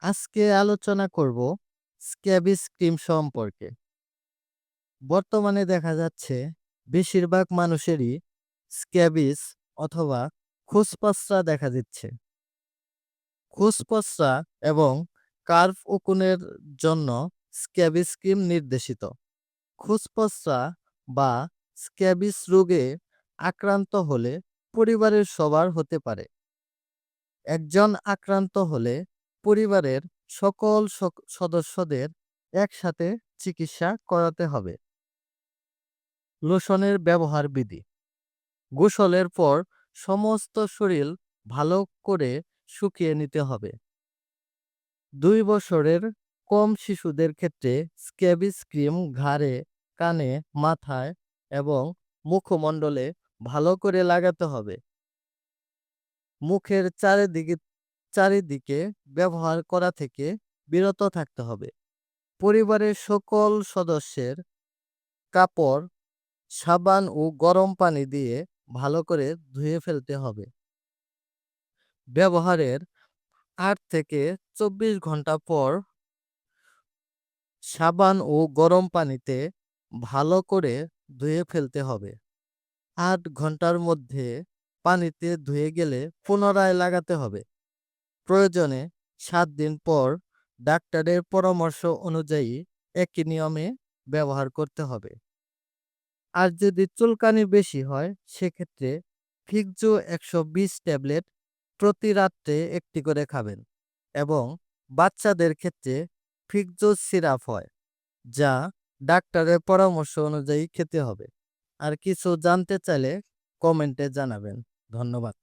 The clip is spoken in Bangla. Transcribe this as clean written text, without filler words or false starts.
আজকে আলোচনা করব স্ক্যাবিস ক্রিম সম্পর্কে। বর্তমানে দেখা যাচ্ছে বেশিরভাগ মানুষেরই স্ক্যাবিস অথবা খোসপসরা দেখা দিচ্ছে। খোসপসরা এবং কার্ভ উকুনের জন্য স্ক্যাবিস ক্রিম নির্দেশিত। খোসপসরা বা স্ক্যাবিস রোগে আক্রান্ত হলে পরিবারের সবার হতে পারে। একজন আক্রান্ত হলে পরিবারের সকল সদস্যদের একসাথে চিকিৎসা করাতে হবে। লোশনের ব্যবহার বিধি: গোসলের পর সমস্ত শরীর ভালো করে শুকিয়ে নিতে হবে। 2 বছরের কম শিশুদের ক্ষেত্রে স্ক্যাবিস ক্রিম ঘাড়ে, কানে, মাথায় এবং মুখমণ্ডলে ভালো করে লাগাতে হবে। মুখের চারিদিকে ব্যবহার করা থেকে বিরত থাকতে হবে। পরিবারের সকল সদস্যের কাপড়, সাবান ও গরম পানি দিয়ে ভালো করে ধুয়ে ফেলতে হবে। ব্যবহারের 8 থেকে 24 ঘন্টা পর সাবান ও গরম পানিতে ভালো করে ধুয়ে ফেলতে হবে। 8 ঘন্টার মধ্যে পানিতে ধুয়ে গেলে পুনরায় লাগাতে হবে। প্রয়োজনে 7 দিন পর ডাক্তারের পরামর্শ অনুযায়ী একই নিয়মে ব্যবহার করতে হবে। আর যদি চুলকানি বেশি হয় সেক্ষেত্রে ফিকজো 120 ট্যাবলেট প্রতি রাত্রে একটি করে খাবেন এবং বাচ্চাদের ক্ষেত্রে ফিকজো সিরাপ হয়, যা ডাক্তারের পরামর্শ অনুযায়ী খেতে হবে। আর কিছু জানতে চাইলে কমেন্টে জানাবেন। ধন্যবাদ।